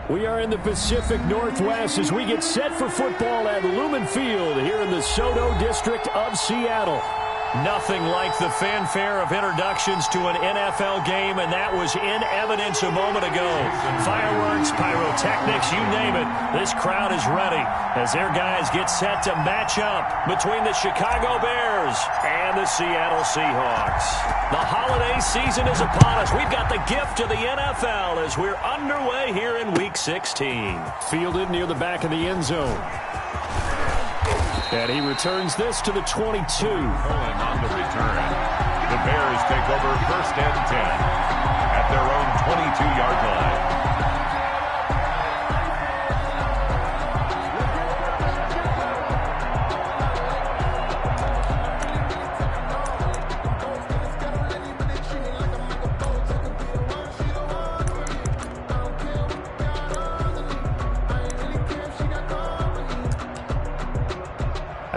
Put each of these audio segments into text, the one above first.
We are in the Pacific Northwest as we get set for football at Lumen Field here in the Soto District of Seattle. Nothing like the fanfare of introductions to an NFL game, and that was in evidence a moment ago. Fireworks, pyrotechnics, you name it. This crowd is ready as their guys get set to match up between the Chicago Bears and the Seattle Seahawks. The holiday season is upon us. We've got the gift of the NFL as we're underway here in Week 16. Fielded near the back of the end zone. And he returns this to the 22. On the return, the Bears take over 1st and 10 at their own 22-yard line.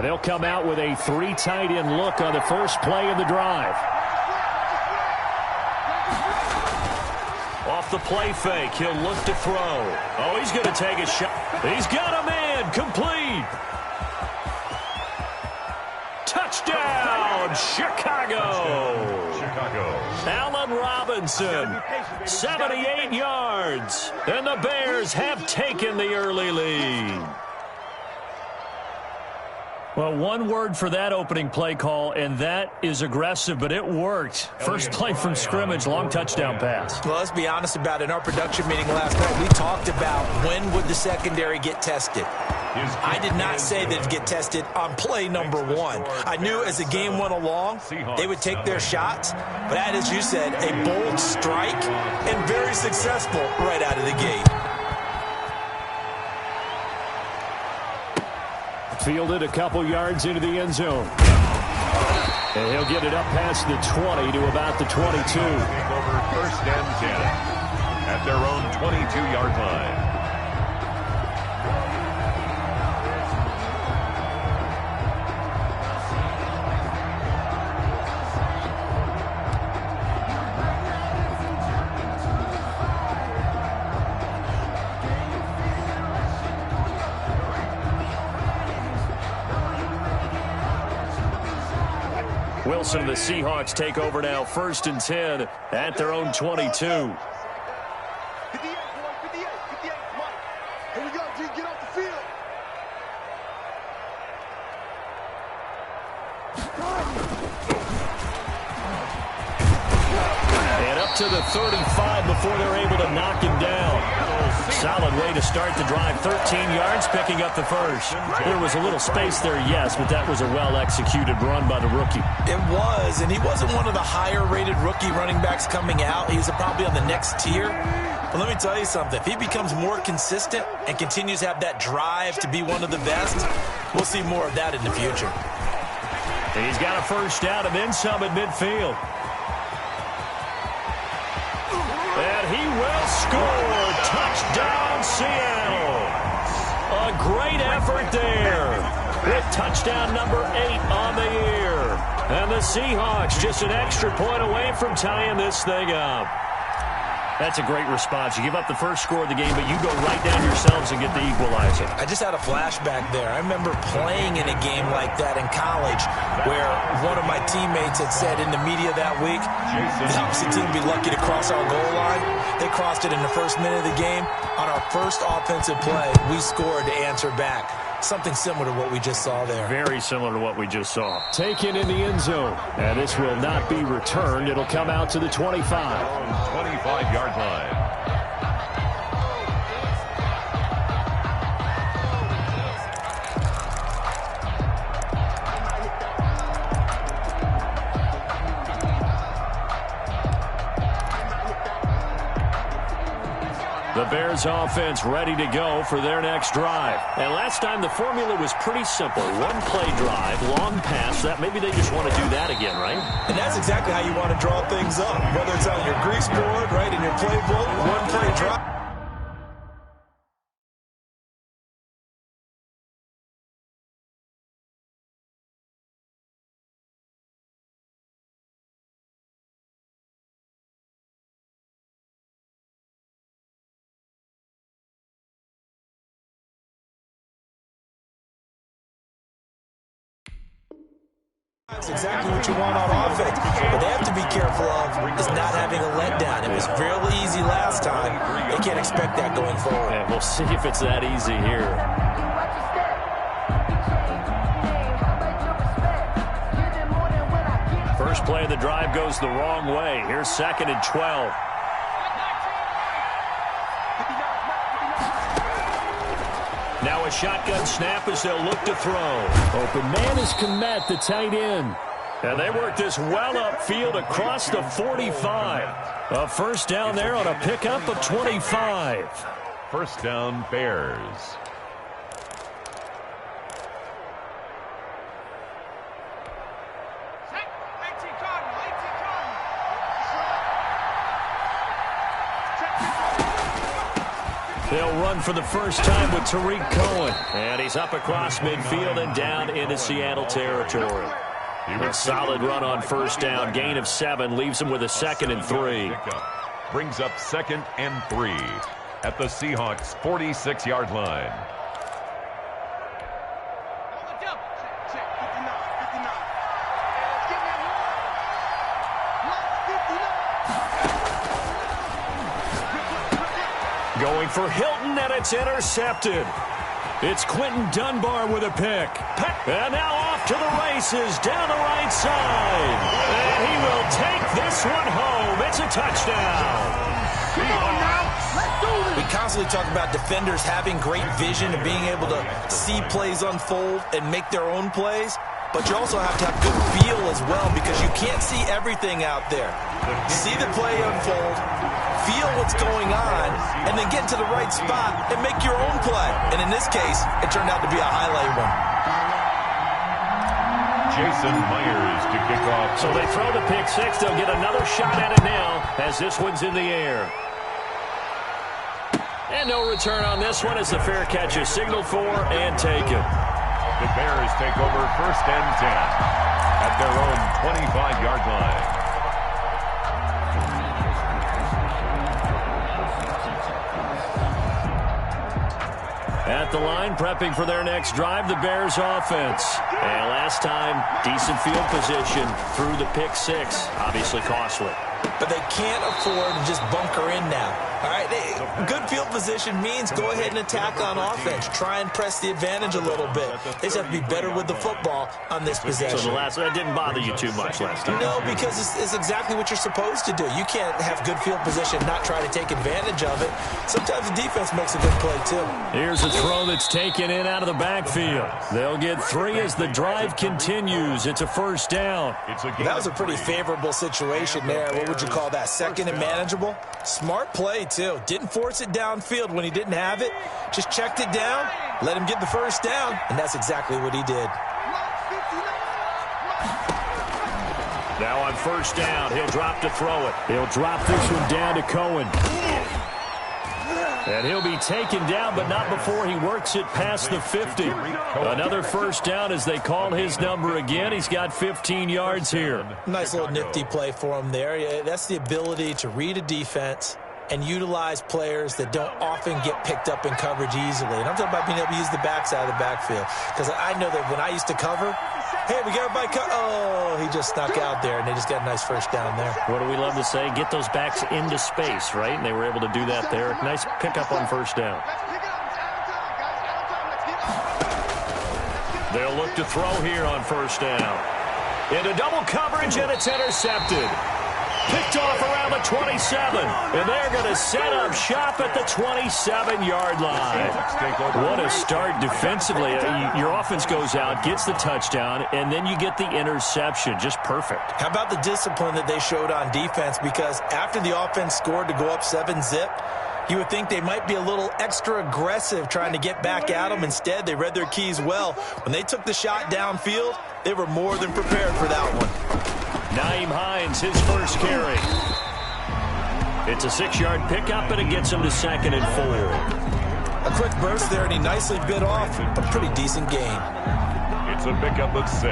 They'll come out with a 3 tight end look on the first play of the drive. Off the play fake, he'll look to throw. Oh, he's going to take a shot. He's got a man, complete. Touchdown, Chicago. Allen Robinson, 78 yards. And the Bears have taken the early lead. Well, one word for that opening play call, and that is aggressive, but it worked. First play from scrimmage, long touchdown pass. Well, let's be honest about it. In our production meeting last night, we talked about when would the secondary get tested. I did not say that it'd get tested on play number 1. I knew as the game went along, they would take their shots, but that, as you said, a bold strike and very successful right out of the gate. Fielded a couple yards into the end zone. And he'll get it up past the 20 to about the 22. Take over 1st and 10 at their own 22-yard line. Wilson and the Seahawks take over now, 1st and 10 at their own 22. 58, boy, 58, 58, come on. Here we go, G, get off the field. And up to the 35 before they're able to knock him down. Solid way to start the drive. 13 yards, picking up the first. There was a little space there, yes, but that was a well-executed run by the rookie. It was, and he wasn't one of the higher-rated rookie running backs coming out. He's probably on the next tier. But let me tell you something. If he becomes more consistent and continues to have that drive to be one of the best, we'll see more of that in the future. And he's got a first down and then some at midfield. And he will score. Touchdown, Seattle. A great effort there with touchdown number 8 on the year. And the Seahawks just an extra point away from tying this thing up. That's a great response. You give up the first score of the game, but you go right down yourselves and get the equalizer. I just had a flashback there. I remember playing in a game like that in college where one of my teammates had said in the media that week, the opposite team would be lucky to cross our goal line. They crossed it in the first minute of the game. On our first offensive play, we scored to answer back. Something similar to what we just saw there. Very similar to what we just saw. Taken in the end zone. And this will not be returned. It'll come out to the 25. 25-yard line. The Bears offense ready to go for their next drive. And last time the formula was pretty simple. One play drive, long pass. That maybe they just want to do that again, right? And that's exactly how you want to draw things up. Whether it's on your grease board, right, in your playbook, one play drive. That's exactly what you want on offense. What they have to be careful of is not having a letdown. It was real easy last time. They can't expect that going forward. Yeah, we'll see if it's that easy here. First play of the drive goes the wrong way. Here's 2nd and 12. Now a shotgun snap as they'll look to throw. Open man is Kmet, the tight end. And they work this well upfield across the 45. A first down there on a pickup of 25. First down, Bears. They'll run for the first time with Tariq Cohen. And he's up across midfield and down into Seattle territory. A solid run on first down. Gain of 7 leaves him with a 2nd and 3. Brings up 2nd and 3 at the Seahawks' 46-yard line. Going for Hilton, and it's intercepted. It's Quentin Dunbar with a pick. And now off to the races down the right side. And he will take this one home. It's a touchdown. Come on now. Let's do this. We constantly talk about defenders having great vision and being able to see plays unfold and make their own plays. But you also have to have good feel as well because you can't see everything out there. See the play unfold, feel what's going on, and then get to the right spot and make your own play. And in this case, it turned out to be a highlight one. Jason Myers to kick off. So they throw the pick 6. They'll get another shot at it now as this one's in the air. And no return on this one as the fair catch is signaled for and taken. The Bears take over 1st and 10 at their own 25-yard line. At the line, prepping for their next drive, the Bears offense. And last time, decent field position through the pick 6. Obviously costly. But they can't afford to just bunker in now. All right, good field position means go ahead and attack on offense. Try and press the advantage a little bit. They just have to be better with the football on this possession. So that didn't bother you too much last time? No, because it's exactly what you're supposed to do. You can't have good field position, not try to take advantage of it. Sometimes the defense makes a good play, too. Here's a throw that's taken in out of the backfield. They'll get 3 as the drive continues. It's a first down. That was a pretty favorable situation there. What would you call that? 2nd and manageable? Smart play, too. Didn't force it downfield when he didn't have it. Just checked it down, let him get the first down, and that's exactly what he did. Now on first down, he'll drop to throw it. He'll drop this one down to Cohen. And he'll be taken down, but not before he works it past the 50. Another first down as they call his number again. He's got 15 yards here. Nice little nifty play for him there. That's the ability to read a defense and utilize players that don't often get picked up in coverage easily. And I'm talking about being able to use the backside of the backfield. Because I know that when I used to cover, hey, we got everybody oh, he just snuck out there, and they just got a nice first down there. What do we love to say? Get those backs into space, right? And they were able to do that there. Nice pickup on first down. They'll look to throw here on first down. Into double coverage, and it's intercepted. Picked off around the 27, and they're going to set up shop at the 27-yard line. What a start defensively. Your offense goes out, gets the touchdown, and then you get the interception. Just perfect. How about the discipline that they showed on defense? Because after the offense scored to go up 7-zip, you would think they might be a little extra aggressive trying to get back at them. Instead, they read their keys well. When they took the shot downfield, they were more than prepared for that one. Nyheim Hines, his first carry. It's a 6-yard pickup, and it gets him to 2nd and 4. A quick burst there, and he nicely bit off a pretty decent gain. It's a pickup of 6.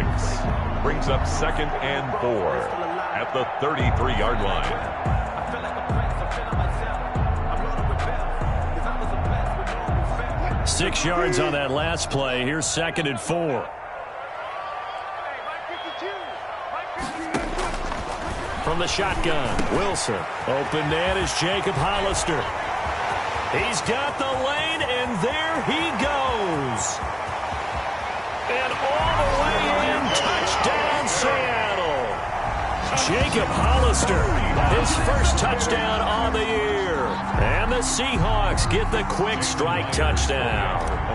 Brings up 2nd and 4 at the 33-yard line. Six yards on that last play. Here's 2nd and 4. From the shotgun, Wilson. Open man is Jacob Hollister. He's got the lane, and there he goes. And all the way in, touchdown Seattle. Jacob Hollister, his first touchdown on the year. And the Seahawks get the quick strike touchdown.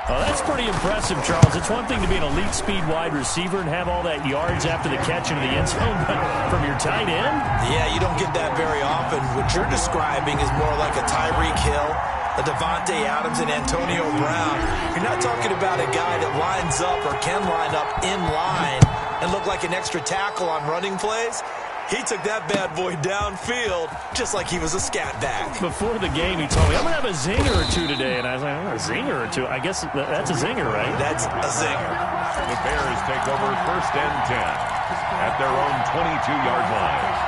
Oh, that's pretty impressive, Charles. It's one thing to be an elite speed wide receiver and have all that yards after the catch into the end zone, but from your tight end? Yeah, you don't get that very often. What you're describing is more like a Tyreek Hill, a Devontae Adams, and Antonio Brown. You're not talking about a guy that lines up or can line up in line and look like an extra tackle on running plays. He took that bad boy downfield just like he was a scat back. Before the game, he told me, I'm going to have a zinger or two today. And I was like, oh, a zinger or two? I guess that's a zinger, right? That's a zinger. The Bears take over 1st and 10 at their own 22-yard line.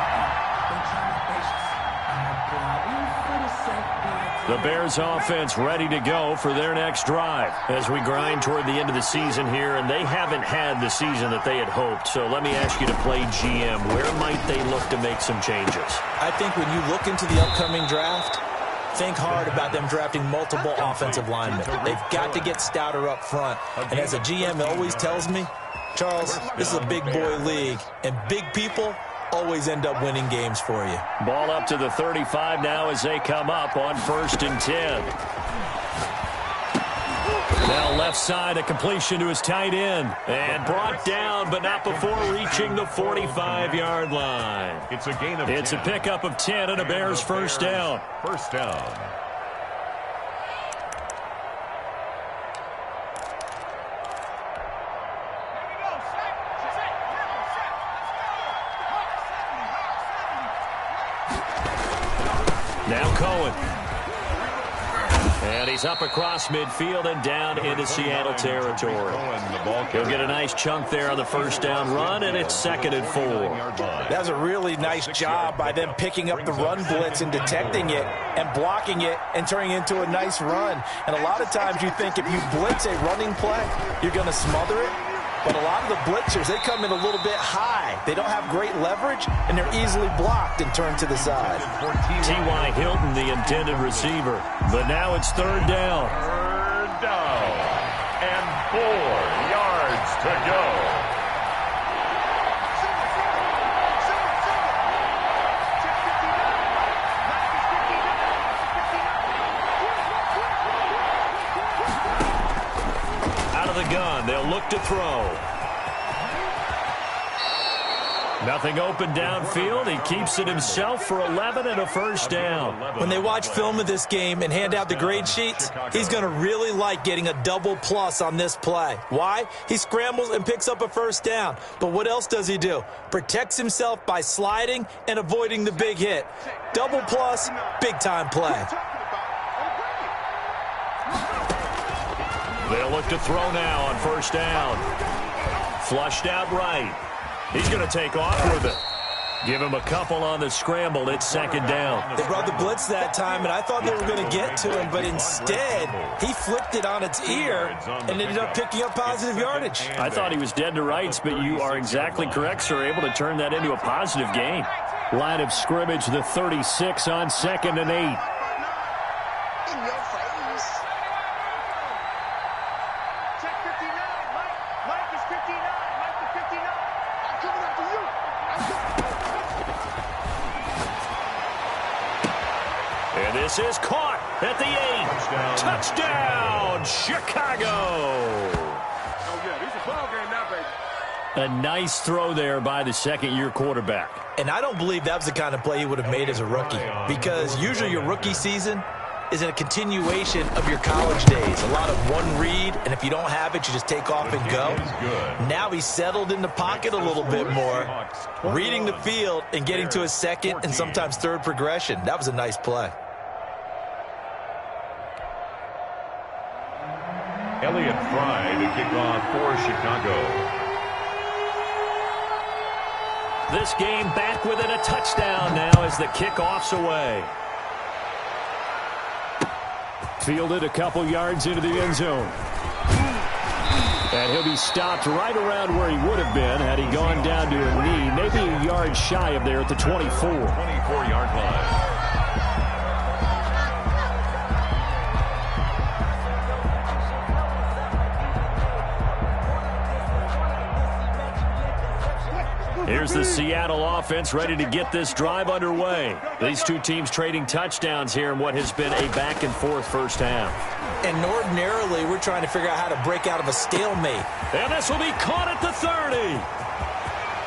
The Bears offense ready to go for their next drive as we grind toward the end of the season here, and they haven't had the season that they had hoped. So let me ask you to play GM. Where might they look to make some changes? I think when you look into the upcoming draft, think hard about them drafting multiple offensive linemen. They've got to get stouter up front. And as a GM always tells me, Charles, this is a big boy league, and big people always end up winning games for you. Ball up to the 35 now as they come up on 1st and 10. Now left side, a completion to his tight end. And brought down, but not before reaching the 45-yard line. It's a gain of 10. It's a pickup of 10 and a Bears first down. First down. Now Cohen. And he's up across midfield and down into Seattle territory. He'll get a nice chunk there on the first down run, and it's 2nd and 4. That was a really nice job by them picking up the run blitz and detecting it and blocking it and turning it into a nice run. And a lot of times you think if you blitz a running play, you're going to smother it. But a lot of the blitzers, they come in a little bit high. They don't have great leverage, and they're easily blocked and turned to the side. T.Y. Hilton, the intended receiver. But now it's 3rd down. 3rd down. And 4 yards to go. Out of the gun, they'll look to throw. Nothing open downfield. He keeps it himself for 11 and a first down. When they watch film of this game and hand out the grade sheets, he's going to really like getting a double plus on this play. Why? He scrambles and picks up a first down. But what else does he do? Protects himself by sliding and avoiding the big hit. Double plus, big-time play. They'll look to throw now on first down. Flushed out right. He's going to take off with it. Give him a couple on the scramble. It's 2nd down. They brought the blitz that time, and I thought they were going to get to him, but instead, he flipped it on its ear and ended up picking up positive yardage. I thought he was dead to rights, but you are exactly correct, sir. Able to turn that into a positive gain. Line of scrimmage, the 36 on 2nd and 8. This is caught at the 8. Touchdown, Chicago. Oh, yeah, this is a ball game now, baby. A nice throw there by the second-year quarterback. And I don't believe that was the kind of play he would have made as a rookie, because usually your rookie season is a continuation of your college days. A lot of one read, and if you don't have it, you just take off and go. Now he's settled in the pocket a little bit more, reading the field and getting to his second and sometimes third progression. That was a nice play. Elliott Fry to kick off for Chicago. This game back within a touchdown now as the kickoff's away. Fielded a couple yards into the end zone. And he'll be stopped right around where he would have been had he gone down to a knee, maybe a yard shy of there at the 24. 24-yard line. Here's the Seattle offense ready to get this drive underway. These two teams trading touchdowns here in what has been a back-and-forth first half. And ordinarily, we're trying to figure out how to break out of a stalemate. And this will be caught at the 30.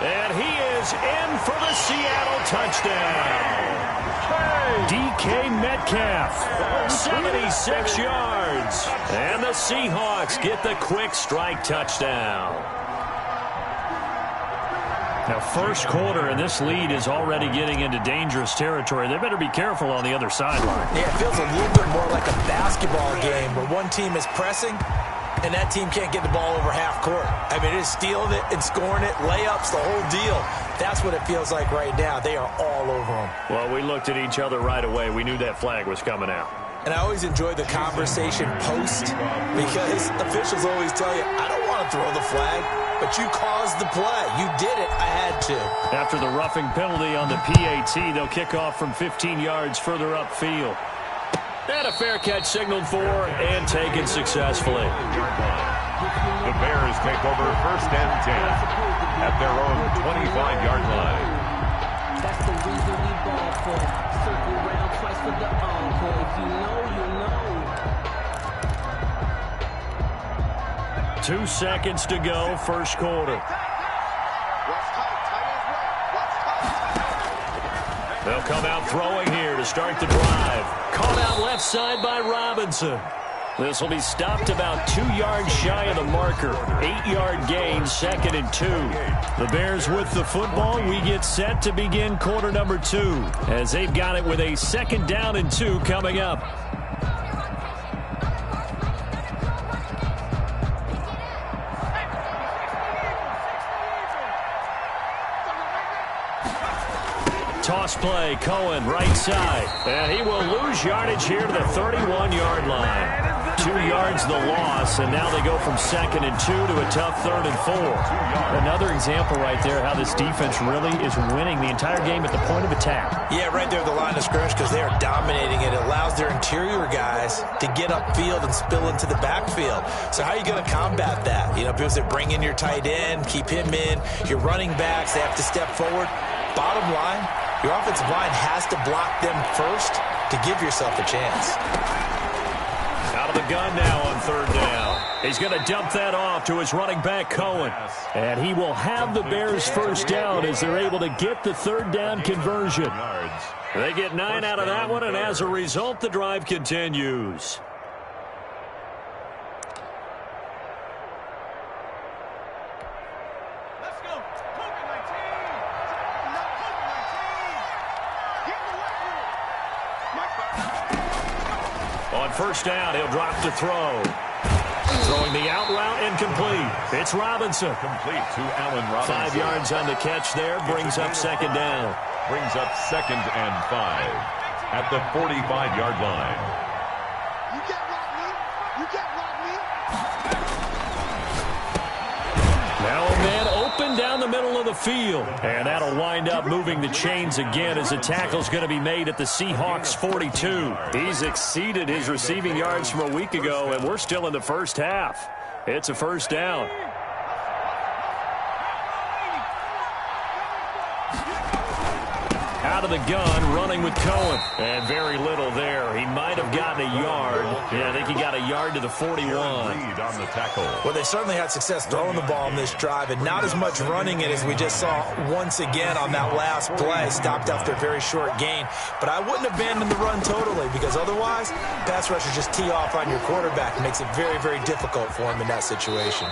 And he is in for the Seattle touchdown. DK Metcalf, 76 yards. And the Seahawks get the quick strike touchdown. Now, first quarter, and this lead is already getting into dangerous territory. They better be careful on the other sideline. Yeah, it feels a little bit more like a basketball game where one team is pressing and that team can't get the ball over half court. I mean, it is stealing it and scoring it, layups, the whole deal. That's what it feels like right now. They are all over them. Well, we looked at each other right away. We knew that flag was coming out. And I always enjoy the conversation post because officials always tell you, I don't want to throw the flag, but you caused the play. You did it. I had to. After the roughing penalty on the PAT, they'll kick off from 15 yards further upfield. And a fair catch signaled for and taken successfully. The Bears take over first and 10 at their own 25-yard line. That's the reason we ball for. Circle round twice for the encore. If you know, you know. 2 seconds to go, first quarter. They'll come out throwing here to start the drive. Caught out left side by Robinson. This will be stopped about 2 yards shy of the marker. 8-yard gain, 2nd and 2. The Bears with the football. We get set to begin quarter number 2 as they've got it with a 2nd down and 2 coming up. Toss play, Cohen, right side. And he will lose yardage here to the 31-yard line. 2 yards the loss, and now they go from 2nd and 2 to a tough 3rd and 4. Another example right there how this defense really is winning the entire game at the point of attack. Yeah, right there at the line of scrimmage because they are dominating it. It allows their interior guys to get upfield and spill into the backfield. So how are you going to combat that? You know, people say bring in your tight end, keep him in. Your running backs, they have to step forward. Bottom line, your offensive line has to block them first to give yourself a chance. Out of the gun now on 3rd down. He's going to dump that off to his running back, Cohen. And he will have the Bears first down as they're able to get the 3rd down conversion. They get 9 out of that one, and as a result, the drive continues. On first down, he'll drop to throw. Throwing the out route incomplete. It's Robinson. Complete to Allen Robinson. 5 yards on the catch there. Brings up 2nd down. Brings up 2nd and 5 at the 45-yard line. You can't block me. You can't block me. Now a man open down the middle of the field. And that'll wind up moving the chains again as the tackle's going to be made at the Seahawks 42. He's exceeded his receiving yards from a week ago, and we're still in the first half. It's a first down. Out of the gun, running with Cohen. And very little there. He might have gotten a yard. Yeah, I think he got a yard to the 41. Lead on the tackle. Well, they certainly had success throwing the ball in this drive, and not as much running it as we just saw once again on that last play. Stopped after a very short gain. But I wouldn't abandon the run totally, because otherwise, pass rushers just tee off on your quarterback. It makes it very, very difficult for him in that situation.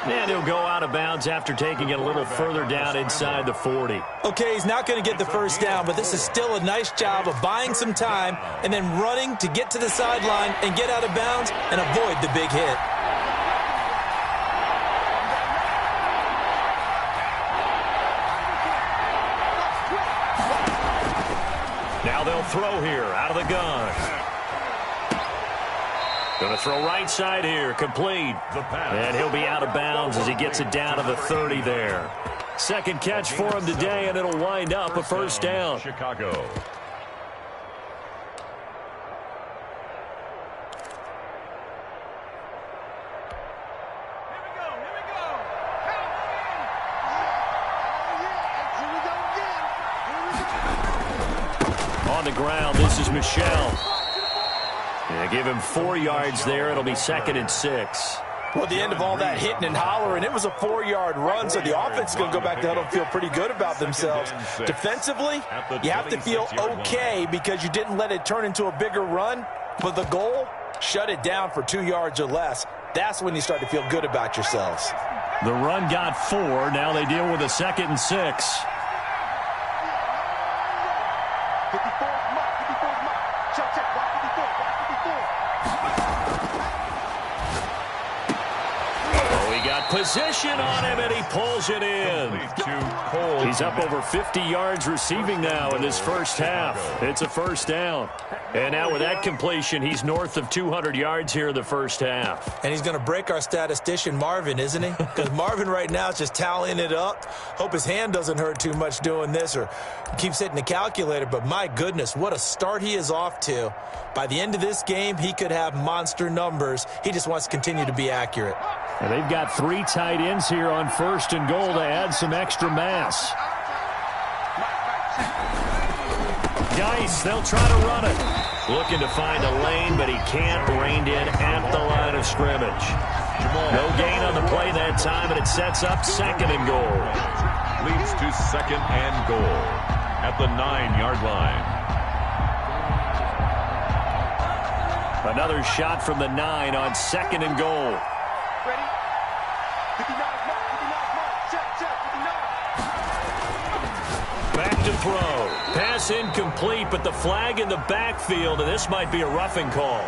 And he'll go out of bounds after taking it a little further down inside the 40. Okay, he's not going to get the first down, but this is still a nice job of buying some time and then running to get to the sideline and get out of bounds and avoid the big hit. Now they'll throw here out of the gun. Going to throw right side here, complete. And he'll be out of bounds as he gets it down to the 30 there. Second catch for him today, and it'll wind up a first down. Chicago. On the ground, this is Michel. Yeah, give him 4 yards there. It'll be 2nd and 6. Well, at the end of all that hitting and hollering, it was a 4-yard run, so the offense is going to go back to huddle and feel pretty good about themselves. Defensively, you have to feel okay because you didn't let it turn into a bigger run, but the goal, shut it down for 2 yards or less. That's when you start to feel good about yourselves. The run got 4. Now they deal with a 2nd and 6. 54 mark, 54 mark. Check, check, block 54, block 54. Oh, he got position on him, and he pulls it in. He's up over 50 yards receiving now in this first half. It's a first down. And now with that completion, he's north of 200 yards here in the first half. And he's going to break our statistician, Marvin, isn't he? Because Marvin right now is just tallying it up. Hope his hand doesn't hurt too much doing this or keeps hitting the calculator. But my goodness, what a start he is off to. By the end of this game, he could have monster numbers. He just wants to continue to be accurate. And they've got 3 tight ends here on 1st and goal to add some extra mass. Geis, they'll try to run it. Looking to find a lane, but he can't. Reined in at the line of scrimmage. No gain on the play that time, and it sets up 2nd and goal. Leads to 2nd and goal at the 9-yard line. Another shot from the 9 on 2nd and goal. Ready? 59 mark, 59 mark. Check, check, 59. Back to throw. Pass incomplete, but the flag in the backfield, and this might be a roughing call.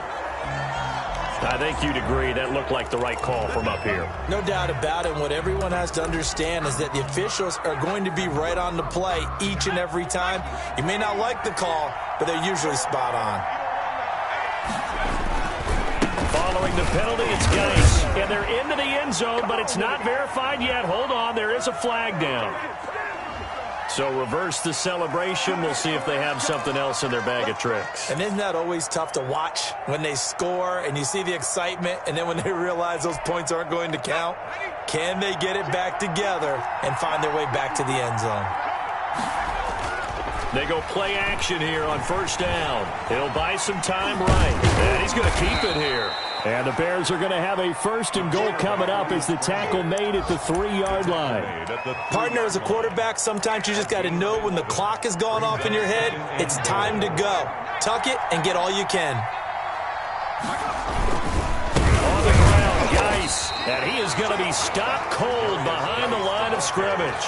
I think you'd agree that looked like the right call from up here. No doubt about it. What everyone has to understand is that the officials are going to be right on the play each and every time. You may not like the call, but they're usually spot on. Following the penalty, it's Geis. And they're into the end zone, but it's not verified yet. Hold on, there is a flag down. So reverse the celebration. We'll see if they have something else in their bag of tricks. And isn't that always tough to watch when they score and you see the excitement, and then when they realize those points aren't going to count? Can they get it back together and find their way back to the end zone? They go play action here on 1st down. He'll buy some time right. And he's going to keep it here. And the Bears are going to have a 1st and goal coming up as the tackle made at the 3-yard line. Partner, as a quarterback, sometimes you just got to know when the clock has gone off in your head, it's time to go. Tuck it and get all you can. On the ground, Geis. And he is going to be stopped cold behind the line of scrimmage.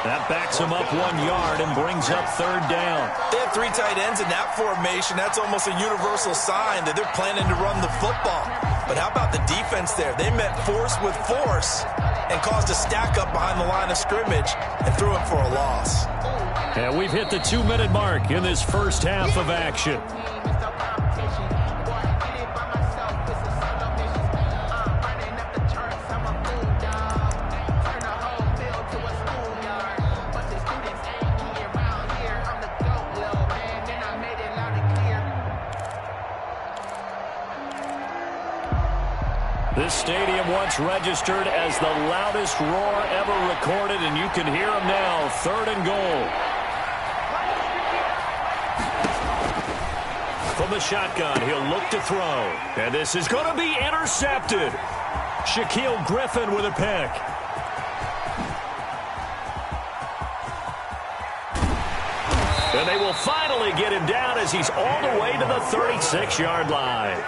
That backs him up 1 yard and brings up 3rd down. They have 3 tight ends in that formation. That's almost a universal sign that they're planning to run the football. But how about the defense there? They met force with force and caused a stack up behind the line of scrimmage and threw it for a loss. And we've hit the 2-minute mark in this first half of action. This stadium once registered as the loudest roar ever recorded, and you can hear him now. 3rd and goal. From the shotgun, he'll look to throw. And this is going to be intercepted. Shaquille Griffin with a pick. And they will finally get him down as he's all the way to the 36-yard line.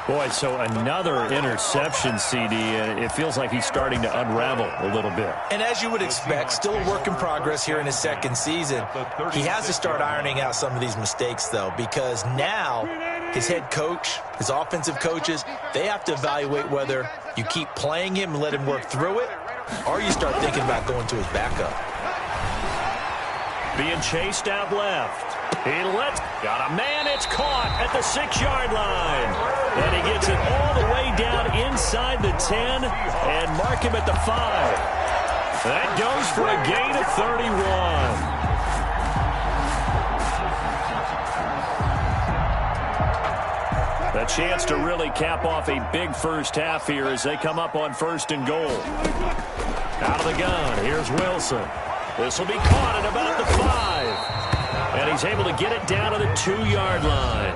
Boy, so another interception, CD, and it feels like he's starting to unravel a little bit. And as you would expect, still a work in progress here in his 2nd season. He has to start ironing out some of these mistakes, though, because now his head coach, his offensive coaches, they have to evaluate whether you keep playing him and let him work through it, or you start thinking about going to his backup. Being chased out left. Got a man. It's caught at the 6-yard line. And he gets it all the way down inside the 10 and mark him at the 5. That goes for a gain of 31. A chance to really cap off a big first half here as they come up on 1st and goal. Out of the gun, here's Wilson. This will be caught at about the 5. And he's able to get it down to the 2-yard line.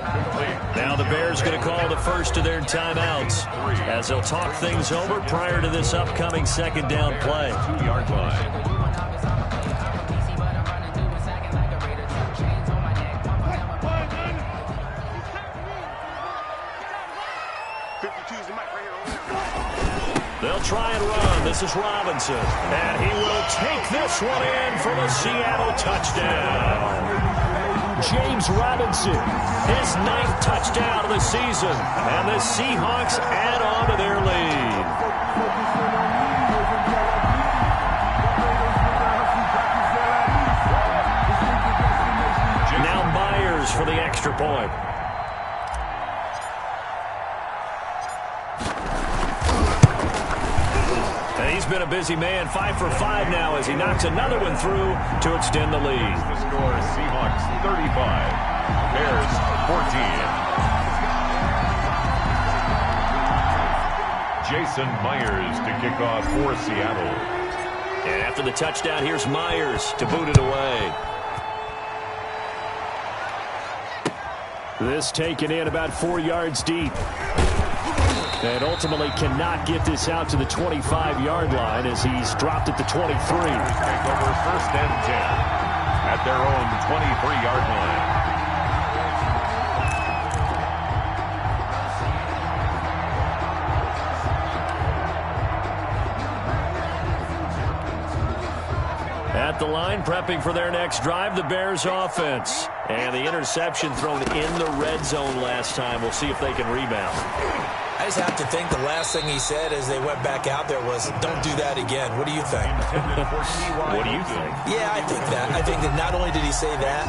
Now the Bears going to call the first of their timeouts as they'll talk things over prior to this upcoming 2nd down play. 2-yard line. They'll try and run. This is Robinson. And he will take this one in for the Seattle touchdown. James Robinson, his 9th touchdown of the season. And the Seahawks add on to their lead. Now Myers for the extra point. He's been a busy man, 5 for 5 now as he knocks another one through to extend the lead. The score is Seahawks 35, Bears 14. Jason Myers to kick off for Seattle. And after the touchdown, here's Myers to boot it away. This taken in about 4 yards deep. And ultimately cannot get this out to the 25-yard line as he's dropped at the 23. Take over 1st and 10 at their own 23-yard line. At the line, prepping for their next drive, the Bears offense. And the interception thrown in the red zone last time. We'll see if they can rebound. I just have to think the last thing he said as they went back out there was, don't do that again. What do you think? What do you think? Yeah, I think that. I think that not only did he say that,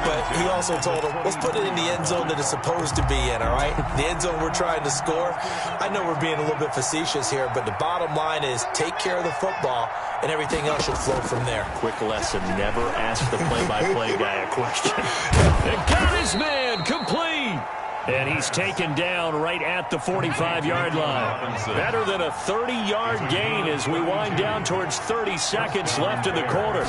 but he also told him, let's put it in the end zone that it's supposed to be in, all right? The end zone we're trying to score. I know we're being a little bit facetious here, but the bottom line is take care of the football, and everything else should flow from there. Quick lesson, never ask the play-by-play guy a question. And got his man, complete. And he's taken down right at the 45-yard line. Better than a 30-yard gain as we wind down towards 30 seconds left in the quarter.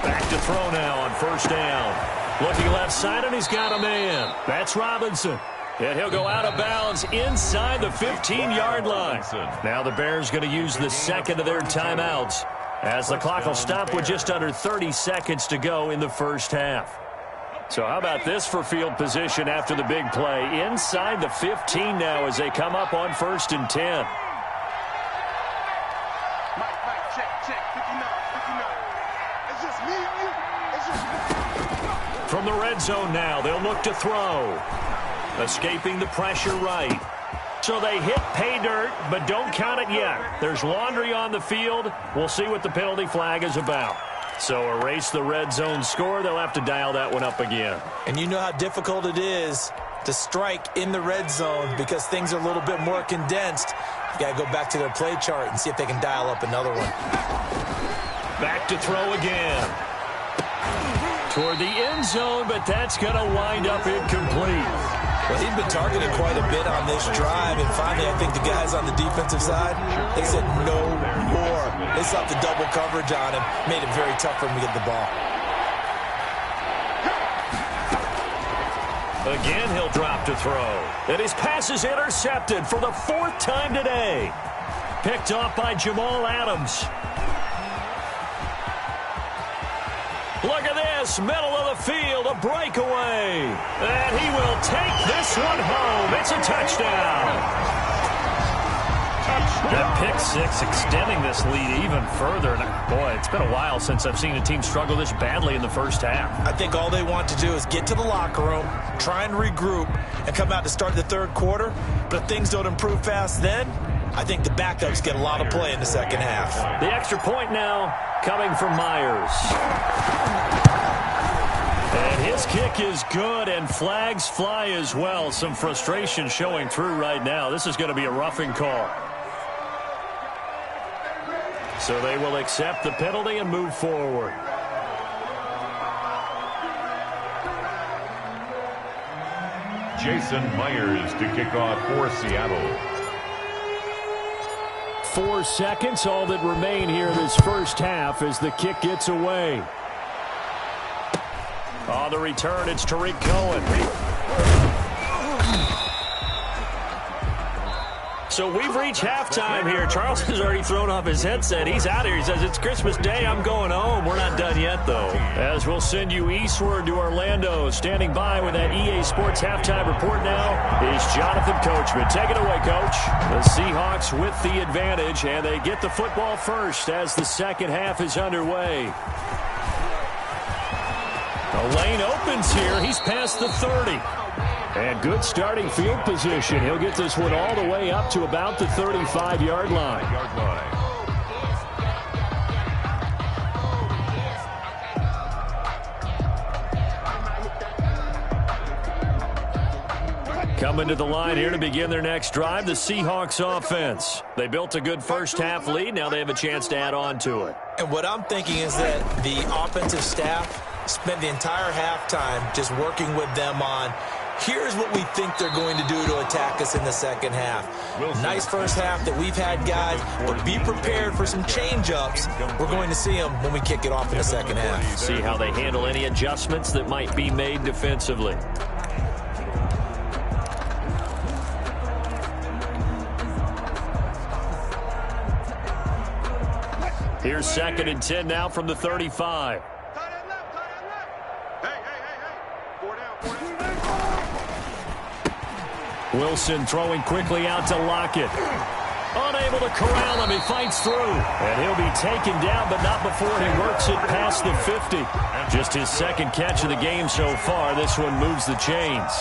Back to throw now on 1st down. Looking left side, and he's got a man. That's Robinson. And he'll go out of bounds inside the 15-yard line. Now the Bears going to use the 2nd of their timeouts as the clock will stop with just under 30 seconds to go in the first half. So how about this for field position after the big play? Inside the 15 now as they come up on 1st and 10. Mike, check, 59. It's just me and you. It's just me. From the red zone now, they'll look to throw. Escaping the pressure right. So they hit pay dirt, but don't count it yet. There's laundry on the field. We'll see what the penalty flag is about. So erase the red zone score. They'll have to dial that one up again. And you know how difficult it is to strike in the red zone because things are a little bit more condensed. You got to go back to their play chart and see if they can dial up another one. Back to throw again. Toward the end zone, but that's going to wind up incomplete. Well, he's been targeted quite a bit on this drive, and finally I think the guys on the defensive side, they said no more. They stopped the double coverage on him, made it very tough for him to get the ball. Again, he'll drop to throw. And his pass is intercepted for the 4th time today. Picked off by Jamal Adams. Look at this, middle of the field, a breakaway. And he will take this one home. It's a touchdown. That pick six extending this lead even further. And boy, it's been a while since I've seen a team struggle this badly in the first half. I think all they want to do is get to the locker room, try and regroup, and come out to start the 3rd quarter. But if things don't improve fast then, I think the backups get a lot of play in the 2nd half. The extra point now coming from Myers. And his kick is good, and flags fly as well. Some frustration showing through right now. This is going to be a roughing call. So they will accept the penalty and move forward. Jason Myers to kick off for Seattle. 4 seconds, all that remain here this first half as the kick gets away. On the return, it's Tariq Cohen. So we've reached halftime here. Charles has already thrown off his headset. He's out here. He says, it's Christmas Day. I'm going home. We're not done yet, though. As we'll send you eastward to Orlando. Standing by with that EA Sports halftime report now is Jonathan Coachman. Take it away, Coach. The Seahawks with the advantage, and they get the football first as the second half is underway. The lane opens here. He's past the 30. And good starting field position. He'll get this one all the way up to about the 35-yard line. Coming to the line here to begin their next drive, the Seahawks offense. They built a good first-half lead. Now they have a chance to add on to it. And what I'm thinking is that the offensive staff spent the entire halftime just working with them on here's what we think they're going to do to attack us in the second half. Nice first half that we've had, guys, but be prepared for some change-ups. We're going to see them when we kick it off in the second half. See how they handle any adjustments that might be made defensively. Here's 2nd and 10 now from the 35. Wilson throwing quickly out to Lockett. Unable to corral him. He fights through. And he'll be taken down, but not before he works it past the 50. Just his second catch of the game so far. This one moves the chains.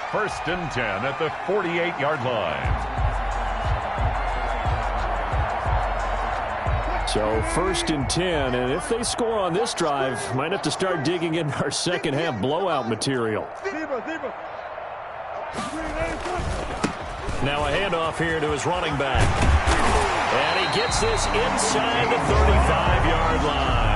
1st and 10 at the 48-yard line. So 1st and 10, and if they score on this drive, might have to start digging in our second half blowout material. Now a handoff here to his running back. And he gets this inside the 35-yard line.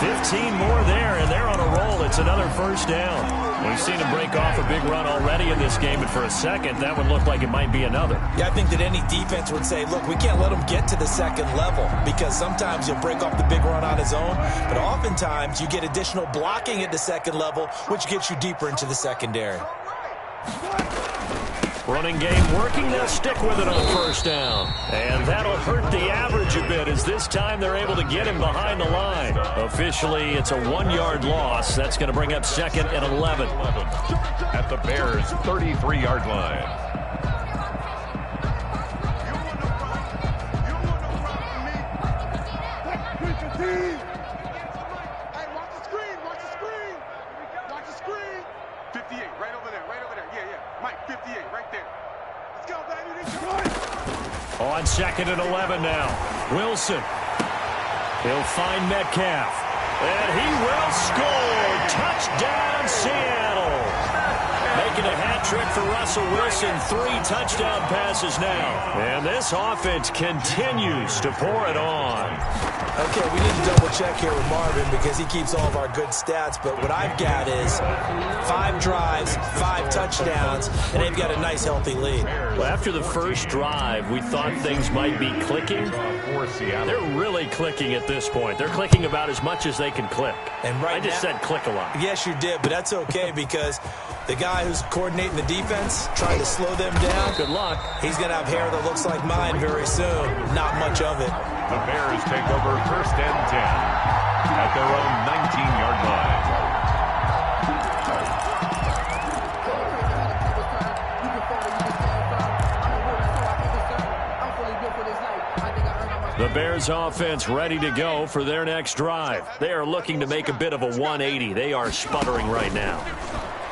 15 more there, and they're on a roll. It's another first down. We've seen him break off a big run already in this game, but for a second, that would look like it might be another. Yeah, I think that any defense would say, look, we can't let him get to the second level because sometimes he'll break off the big run on his own, but oftentimes you get additional blocking at the second level, which gets you deeper into the secondary. Running game working. They'll stick with it on first down. And that'll hurt the average a bit as this time they're able to get him behind the line. Officially, it's a 1-yard loss. That's going to bring up 2nd and 11. At the Bears' 33-yard line. Hey, watch the screen, watch the screen. Watch the screen. 58, right over there, right over there. Yeah. Mike, 58, right there. Let's go, baby. On 2nd and 11 now. Wilson. He'll find Metcalf. And he will score. Touchdown, Seattle. Making a hat trick for Russell Wilson. 3 touchdown passes now. And this offense continues to pour it on. Okay, we need to double check here with Marvin because he keeps all of our good stats, but what I've got is 5 drives, 5 touchdowns, and they've got a nice, healthy lead. Well, after the first drive, we thought things might be clicking. They're really clicking at this point. They're clicking about as much as they can click. And right I just said click a lot. Yes, you did, but that's okay because the guy who's coordinating the defense, trying to slow them down, good luck. He's going to have hair that looks like mine very soon. Not much of it. The Bears take over 1st and 10 at their own 19-yard line. The Bears offense ready to go for their next drive. They are looking to make a bit of a 180. They are sputtering right now.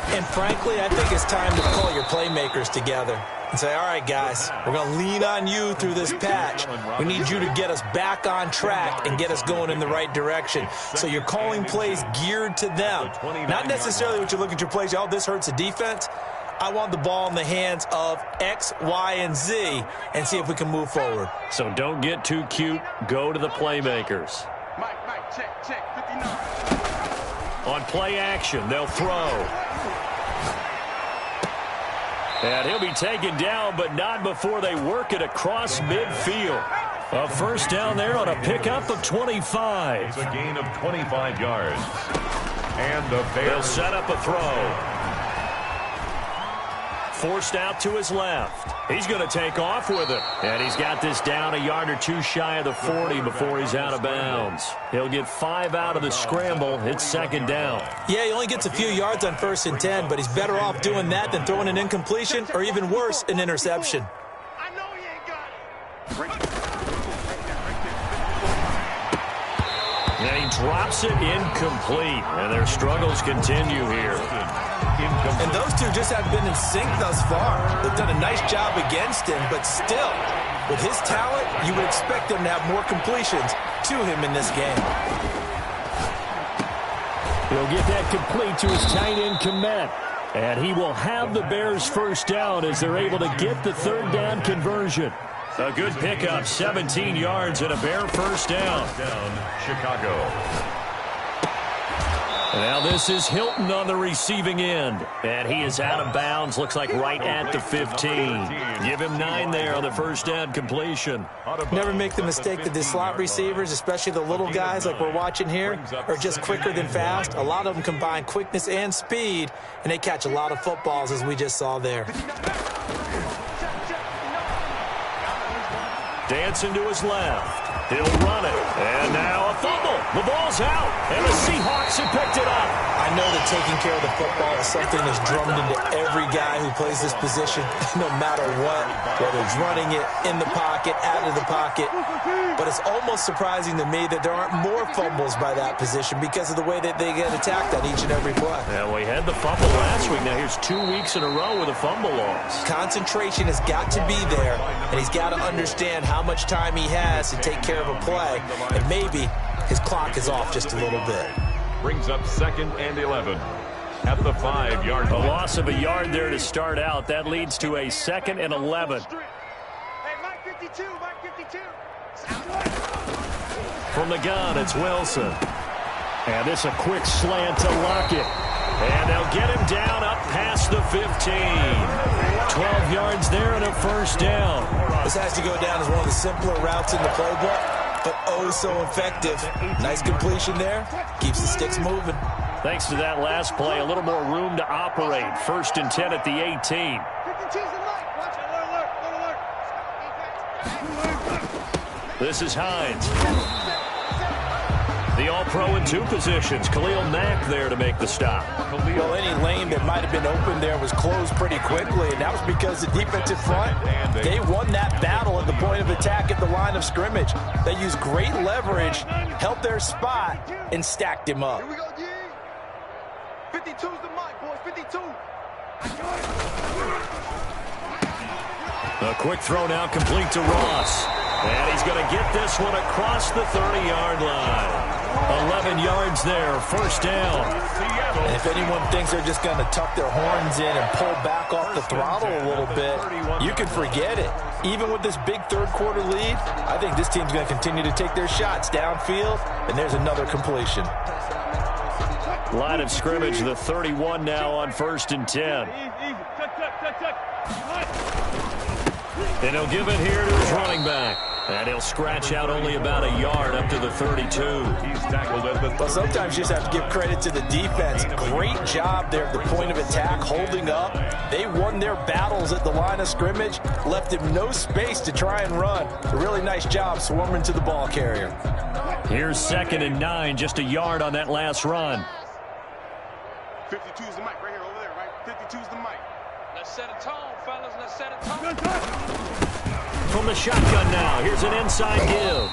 And frankly, I think it's time to call your playmakers together and say, all right, guys, we're going to lean on you through this patch. We need you to get us back on track and get us going in the right direction. So you're calling plays geared to them. Not necessarily what you look at your plays, oh, this hurts the defense. I want the ball in the hands of X, Y, and Z and see if we can move forward. So don't get too cute. Go to the playmakers. Mike, check, 59. On play action, they'll throw. And he'll be taken down, but not before they work it across midfield. A first down there on a pickup of 25. It's a gain of 25 yards. And the Bears they'll set up a throw. Forced out to his left. He's going to take off with it. And he's got this down a yard or two shy of the 40 before he's out of bounds. He'll get 5 out of the scramble. It's second down. Yeah, he only gets a few yards on 1st and 10, but he's better off doing that than throwing an incompletion or even worse, an interception. I know he ain't got it. And he drops it incomplete. And their struggles continue here. And those two just haven't been in sync thus far. They've done a nice job against him, but still, with his talent, you would expect him to have more completions to him in this game. He'll get that complete to his tight end Komet. And he will have the Bears first down as they're able to get the third down conversion. A good pickup, 17 yards and a Bear first down. Chicago. Now this is Hilton on the receiving end. And he is out of bounds, looks like right at the 15. Give him 9 there on the first down completion. Never make the mistake that the slot receivers, especially the little guys like we're watching here, are just quicker than fast. A lot of them combine quickness and speed, and they catch a lot of footballs as we just saw there. Dancing to his left. He'll run it. And now a fumble. The ball's out. And the Seahawks have picked it up. I know that taking care of the football is something that's drummed into every guy who plays this position, no matter what, whether it's running it, in the pocket, out of the pocket. But it's almost surprising to me that there aren't more fumbles by that position because of the way that they get attacked on each and every play. And we had the fumble last week. Now here's 2 weeks in a row with a fumble loss. Concentration has got to be there, and he's got to understand how much time he has to take care of a play, and maybe his clock is off just a little bit. Brings up 2nd and 11 at the 5-yard line. A loss of a yard there to start out. That leads to a 2nd and 11. Hey, Mike 52, Mike 52. From the gun, it's Wilson. And this a quick slant to Lockett. And they'll get him down up past the 15. 12 yards there and a first down. This has to go down as one of the simpler routes in the playbook, but oh so effective. Nice completion there. Keeps the sticks moving. Thanks to that last play, a little more room to operate. 1st and 10 at the 18. This is Hines. The All-Pro in 2 positions. Khalil Mack there to make the stop. Well, any lane that might have been open there was closed pretty quickly, and that was because the defensive front, they won that battle at the point of attack at the line of scrimmage. They used great leverage, held their spot, and stacked him up. Here we go, G. 52's the mic, boys, 52. A quick throw now complete to Ross. And he's going to get this one across the 30-yard line. 11 yards there, first down. And if anyone thinks they're just going to tuck their horns in and pull back off the throttle a little bit, you can forget it. Even with this big third-quarter lead, I think this team's going to continue to take their shots downfield, and there's another completion. Line of scrimmage, the 31 now on 1st and 10. And he'll give it here to his running back. And he'll scratch out only about a yard up to the 32. He's tackled at the... Well, sometimes you just have to give credit to the defense. Great job there at the point of attack, holding up. They won their battles at the line of scrimmage, left him no space to try and run. A really nice job swarming to the ball carrier. Here's 2nd and 9, just a yard on that last run. 52's the mic right here over there, right? 52's the mic. Let's set a tone, fellas. Let's set a tone. From the shotgun now, here's an inside give.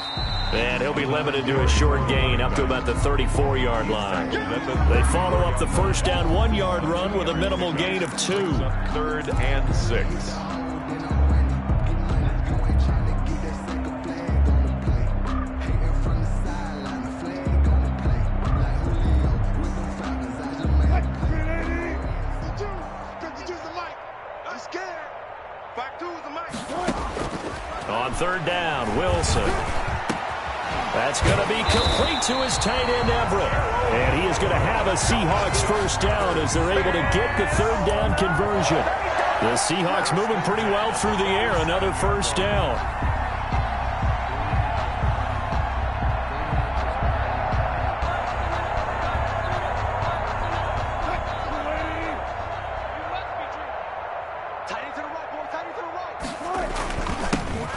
And he'll be limited to a short gain up to about the 34-yard line. They follow up the first down 1-yard run with a minimal gain of 2. 3rd and 6. On 3rd down, Wilson. That's going to be complete to his tight end, Everett. And he is going to have a Seahawks first down as they're able to get the 3rd down conversion. The Seahawks moving pretty well through the air. Another first down.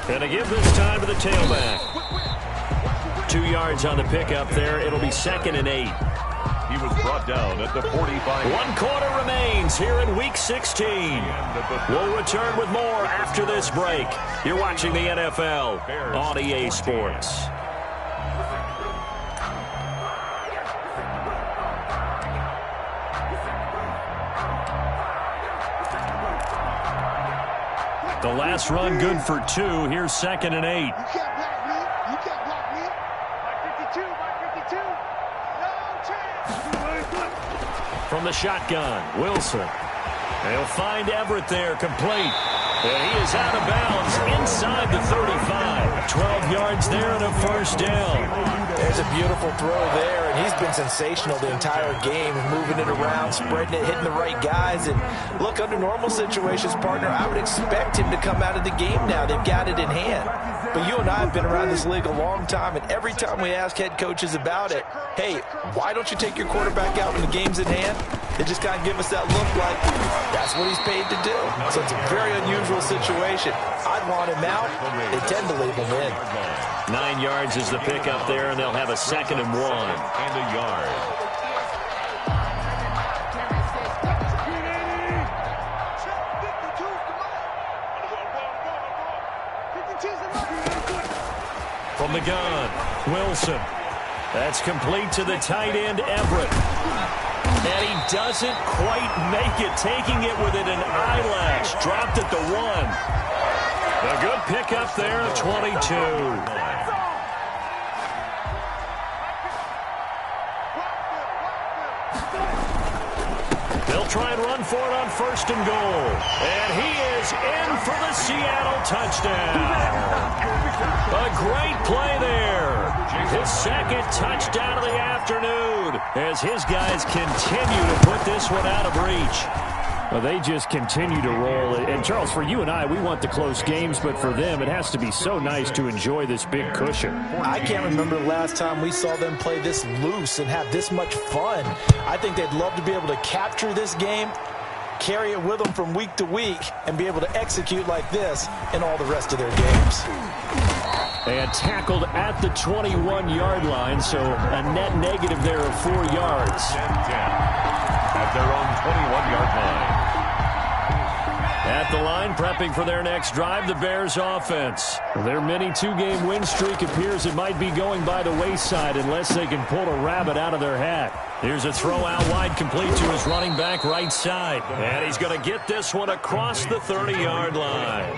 Going to give this time to the tailback. 2 yards on the pickup there. It'll be 2nd and 8. He was brought down at the 45. 1 quarter remains here in Week 16. We'll return with more after this break. You're watching the NFL on EA Sports. The last run good for 2. Here's 2nd and 8. You can't block me. You can't block me. My 52, my 52. No chance. From the shotgun, Wilson. They'll find Everett there, complete. And he is out of bounds inside the 35. 12 yards there and a first down. There's a beautiful throw there, and he's been sensational the entire game, moving it around, spreading it, hitting the right guys. And look, under normal situations, partner, I would expect him to come out of the game now. They've got it in hand. But you and I have been around this league a long time, and every time we ask head coaches about it, hey, why don't you take your quarterback out when the game's in hand? They just kind of give us that look like that's what he's paid to do. So it's a very unusual situation. I'd want him out. They tend to leave him in. 9 yards is the pickup there, and they'll have a 2nd and 1. And a yard. From the gun, Wilson. That's complete to the tight end, Everett. And he doesn't quite make it, taking it within an eyelash. Dropped at the 1. A good pickup there at 22. They'll try and run for it on 1st and goal. And he is in for the Seattle touchdown. A great play there. His 2nd touchdown of the afternoon as his guys continue to put this one out of reach. Well, they just continue to roll. And, Charles, for you and I, we want the close games, but for them, it has to be so nice to enjoy this big cushion. I can't remember the last time we saw them play this loose and have this much fun. I think they'd love to be able to capture this game, carry it with them from week to week, and be able to execute like this in all the rest of their games. And tackled at the 21-yard line, so a net negative there of 4 yards. 10-10 at their own 21-yard line. At the line, prepping for their next drive, the Bears offense. Their mini 2-game win streak appears it might be going by the wayside unless they can pull a rabbit out of their hat. Here's a throw out wide, complete to his running back right side. And he's going to get this one across the 30-yard line.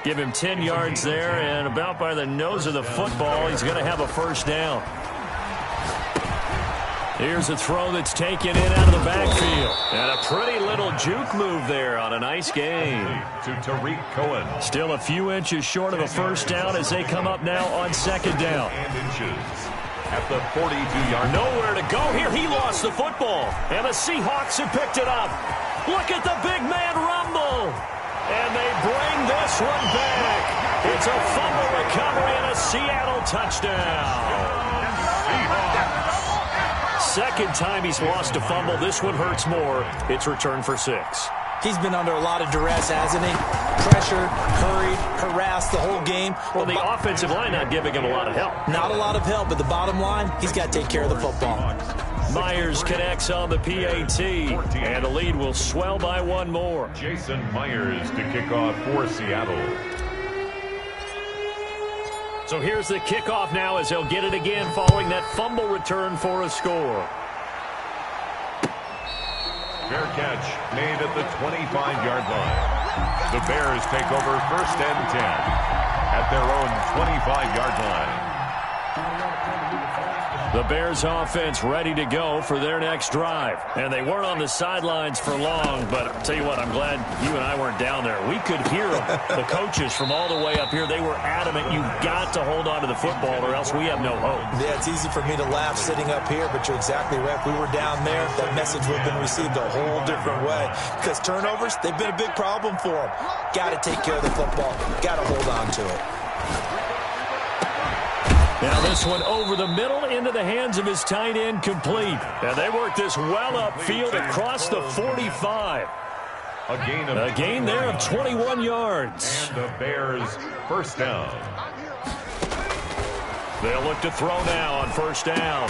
Give him 10 yards there, and about by the nose of the football, he's going to have a first down. Here's a throw that's taken in out of the backfield. And a pretty little juke move there on a nice game. To Tariq Cohen. Still a few inches short of a first down as they come up now on 2nd down. And inches at the 42-yard. Nowhere to go here. He lost the football. And the Seahawks have picked it up. Look at the big man rumble. And they bring this one back. It's a fumble recovery and a Seattle touchdown. Second time he's lost a fumble. This one hurts more. It's returned for 6. He's been under a lot of duress, hasn't he? Pressured, hurried, harassed the whole game. Well, the offensive line not giving him a lot of help. Not a lot of help, but the bottom line, he's got to take care of the football. Myers connects on the PAT, and the lead will swell by one more. Jason Myers to kick off for Seattle. So here's the kickoff now as they'll get it again following that fumble return for a score. Fair catch made at the 25-yard line. The Bears take over 1st and 10 at their own 25-yard line. The Bears offense ready to go for their next drive. And they weren't on the sidelines for long, but I'll tell you what, I'm glad you and I weren't down there. We could hear them. The coaches from all the way up here, they were adamant, you've got to hold on to the football or else we have no hope. Yeah, it's easy for me to laugh sitting up here, but you're exactly right. If we were down there, that message would have been received a whole different way. Because turnovers, they've been a big problem for them. Got to take care of the football. Got to hold on to it. Now this one over the middle into the hands of his tight end, complete. And they work this well upfield across the 45. A gain there of 21 yards. And the Bears 1st down. They'll look to throw now on 1st down.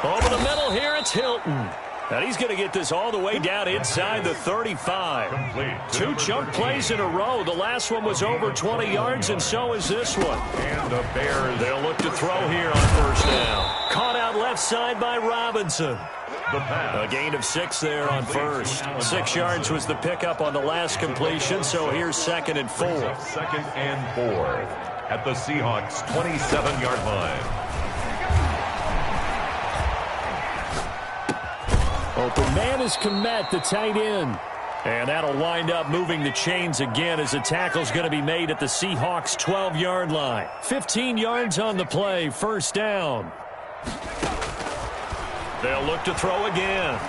Over the middle here, it's Hilton. And he's going to get this all the way down inside the 35. Complete. 2 chunk plays in a row. The last one was over 20 yards, and so is this one. And the Bears. They'll look to throw here on 1st down. Caught out left side by Robinson. The pass. A gain of 6 there on 1st. 6 yards was the pickup on the last completion, so here's 2nd and 4. 2nd and 4 at the Seahawks' 27-yard line. Open man is Kmet, the tight end. And that'll wind up moving the chains again as the tackle's going to be made at the Seahawks' 12-yard line. 15 yards on the play, 1st down. They'll look to throw again.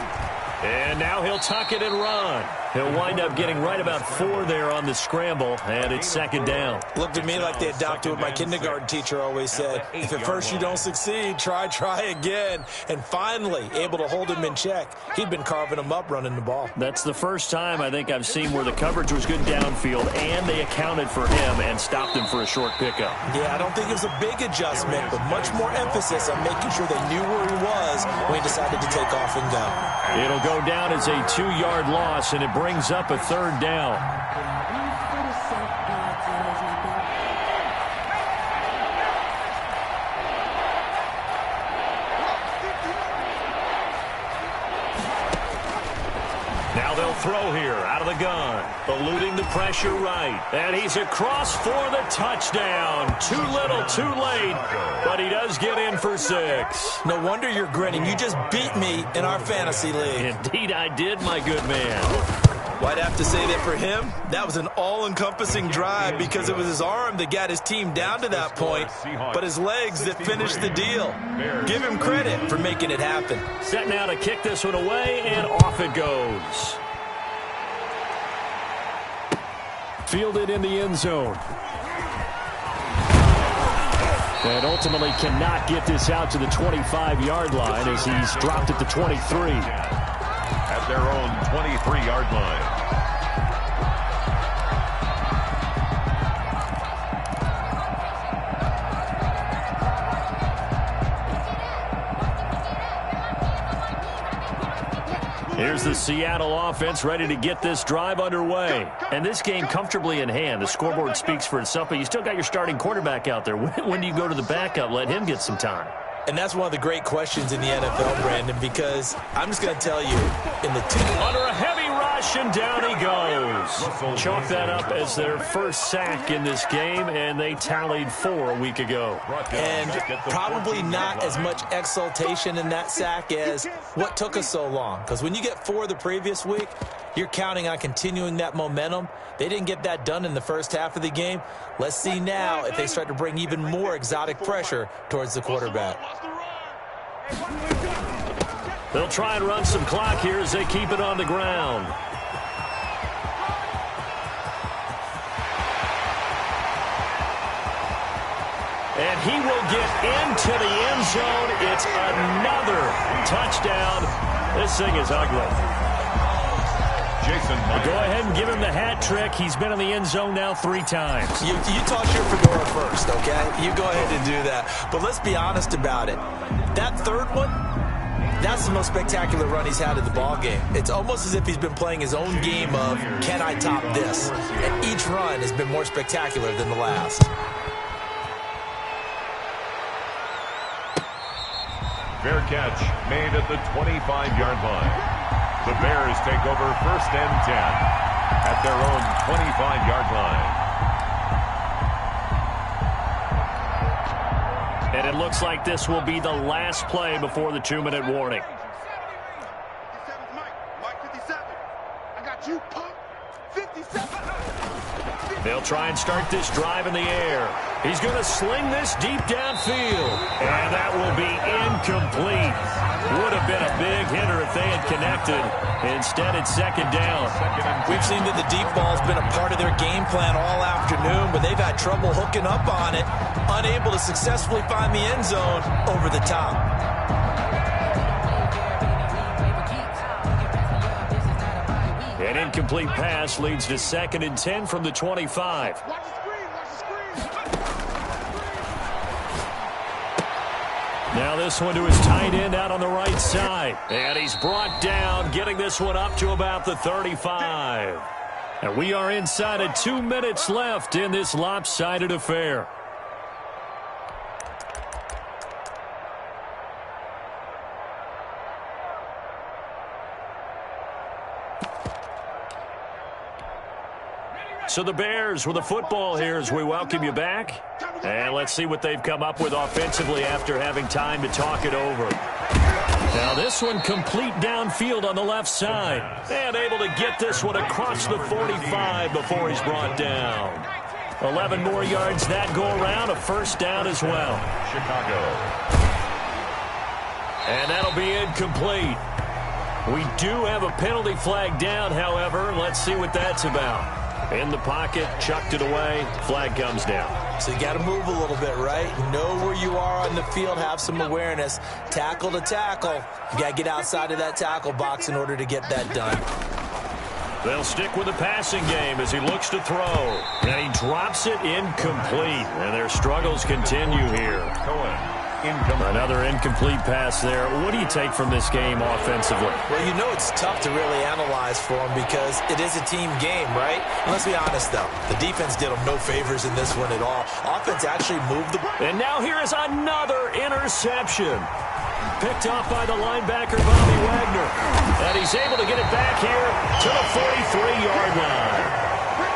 And now he'll tuck it and run. He'll wind up getting right about 4 there on the scramble, and it's 2nd down. Looked at me like they adopted what my kindergarten teacher always said. If at first you don't succeed, try again. And finally, able to hold him in check. He'd been carving him up running the ball. That's the first time I think I've seen where the coverage was good downfield, and they accounted for him and stopped him for a short pickup. Yeah, I don't think it was a big adjustment, but much more emphasis on making sure they knew where he was when he decided to take off and go. It'll go down as a 2-yard loss, and it brings up a 3rd down. Now they'll throw here out of the gun. Eluding the pressure right. And he's across for the touchdown. Too little, too late. But he does get in for 6. No wonder you're grinning. You just beat me in our fantasy league. Indeed I did, my good man. Well, I'd have to say that for him, that was an all-encompassing drive because it was his arm that got his team down to that point, but his legs that finished the deal. Give him credit for making it happen. Set now to kick this one away, and off it goes. Fielded in the end zone. And ultimately cannot get this out to the 25-yard line as he's dropped at the 23. At their own 23-yard line. Here's the Seattle offense ready to get this drive underway. And this game comfortably in hand. The scoreboard speaks for itself, but you still got your starting quarterback out there. When do you go to the backup? Let him get some time. And that's one of the great questions in the NFL, Brandon, because I'm just going to tell you, in the under a heavy rush, and down he goes. Chalk that up as their first sack in this game, and they tallied 4 a week ago. And probably not as much exultation in that sack as what took us so long. Because when you get 4 the previous week, you're counting on continuing that momentum. They didn't get that done in the first half of the game. Let's see now if they start to bring even more exotic pressure towards the quarterback. They'll try and run some clock here as they keep it on the ground. And he will get into the end zone. It's another touchdown. This thing is ugly. Jason Myers. Go ahead and give him the hat trick. He's been in the end zone now 3 times. You toss your fedora first, okay? You go ahead and do that. But let's be honest about it. That third one, That's the most spectacular run he's had in the ball game. It's almost as if he's been playing his own game of, can I top this? And each run has been more spectacular than the last. Fair catch made at the 25-yard line. The Bears take over 1st and 10 at their own 25-yard line. And it looks like this will be the last play before the 2-minute warning. 57's Mike 57. I got you, punk. 57. They'll try and start this drive in the air. He's going to sling this deep downfield. And that will be incomplete. Would have been a big hitter if they had connected. Instead, it's 2nd down. We've seen that the deep ball's been a part of their game plan all afternoon, but they've had trouble hooking up on it, unable to successfully find the end zone over the top. An incomplete pass leads to 2nd and 10 from the 25. Watch the screen, watch the screen. Now this one to his tight end out on the right side. And he's brought down, getting this one up to about the 35. And we are inside of 2 minutes left in this lopsided affair. So the Bears with the football here as we welcome you back. And let's see what they've come up with offensively after having time to talk it over. Now this one complete downfield on the left side. And able to get this one across the 45 before he's brought down. 11 more yards that go around, a 1st down as well. Chicago. And that'll be incomplete. We do have a penalty flag down, however. Let's see what that's about. In the pocket, chucked it away, flag comes down. So you got to move a little bit, right? Know where you are on the field, have some awareness. Tackle to tackle. You got to get outside of that tackle box in order to get that done. They'll stick with the passing game as he looks to throw. And he drops it incomplete. And their struggles continue here. Another incomplete pass there. What do you take from this game offensively? Well, you know it's tough to really analyze for them because it is a team game, right? And let's be honest, though. The defense did them no favors in this one at all. Offense actually moved the ball. And now here is another interception. Picked off by the linebacker, Bobby Wagner. And he's able to get it back here to the 43-yard line.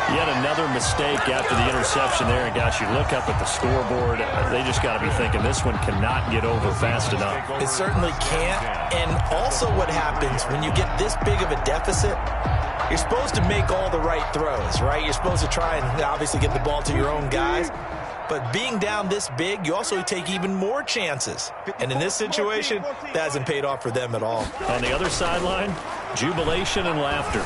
Yet another mistake after the interception there. And, gosh, you look up at the scoreboard. They just got to be thinking this one cannot get over fast enough. It certainly can't. And also what happens when you get this big of a deficit, you're supposed to make all the right throws, right? You're supposed to try and obviously get the ball to your own guys. But being down this big, you also take even more chances. And in this situation, that hasn't paid off for them at all. On the other sideline, jubilation and laughter.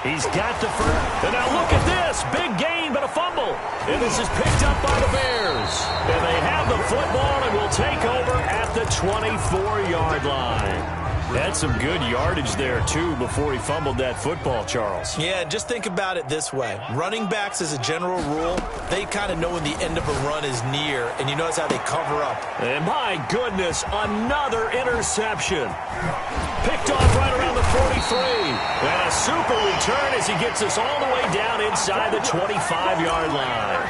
He's got the first. And now look at this. Big gain, but a fumble. And this is picked up by the Bears. And they have the football and will take over at the 24-yard line. Had some good yardage there, too, before he fumbled that football, Charles. Yeah, just think about it this way. Running backs, as a general rule, they kind of know when the end of a run is near, and you notice how they cover up. And my goodness, another interception. Picked off right around the 43. And a super return as he gets us all the way down inside the 25-yard line.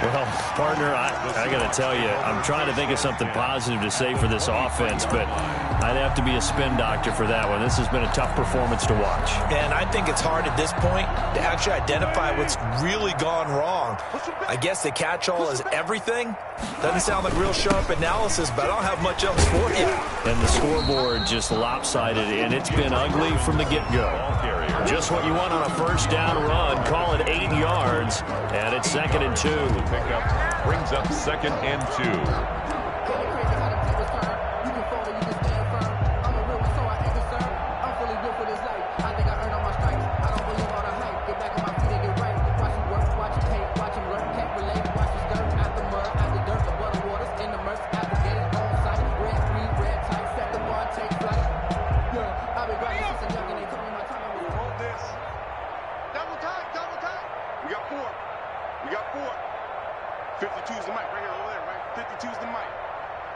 Well, partner, I got to tell you, I'm trying to think of something positive to say for this offense, but I'd have to be a spin doctor for that one. This has been a tough performance to watch. And I think it's hard at this point to actually identify what's really gone wrong. I guess the catch-all is everything. Doesn't sound like real sharp analysis, but I don't have much else for you. And the scoreboard just lopsided, and it's been ugly from the get-go. Just what you want on a first down run. Call it 8 yards, and it's 2nd and 2. Pickup brings up 2nd and 2. We got 4. 52's the mic right here over there, right? 52's the mic.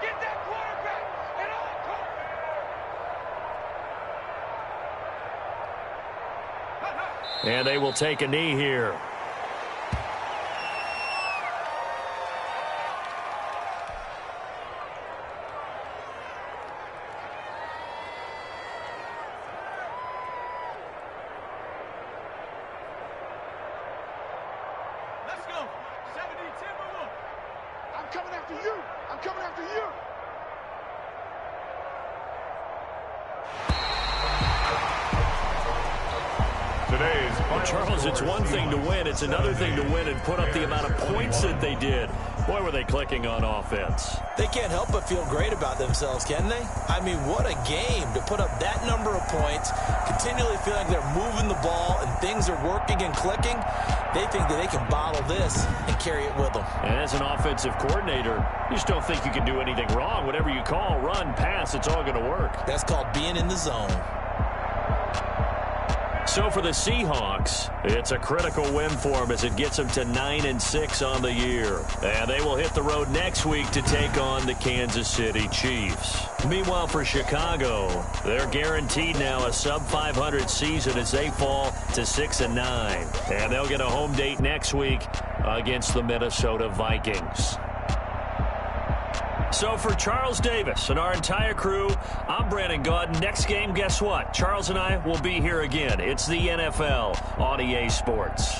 Get that quarterback and all come. And they will take a knee here. Let's go. 70-10, I'm coming after you. I'm coming after you. Well, Charles, it's one thing to win. It's another thing to win and put up the amount of points that they did. Boy, were they clicking on offense. They can't help but feel great about themselves, can they? I mean, what a game to put up that number of points, continually feeling they're moving the ball and things are working and clicking. They think that they can bottle this and carry it with them. And as an offensive coordinator, you just don't think you can do anything wrong. Whatever you call, run, pass, it's all going to work. That's called being in the zone. So for the Seahawks, it's a critical win for them as it gets them to 9-6 on the year. And they will hit the road next week to take on the Kansas City Chiefs. Meanwhile, for Chicago, they're guaranteed now a sub-500 season as they fall to 6-9. And they'll get a home date next week against the Minnesota Vikings. So for Charles Davis and our entire crew, I'm Brandon Gaudin. Next game, guess what? Charles and I will be here again. It's the NFL on EA Sports.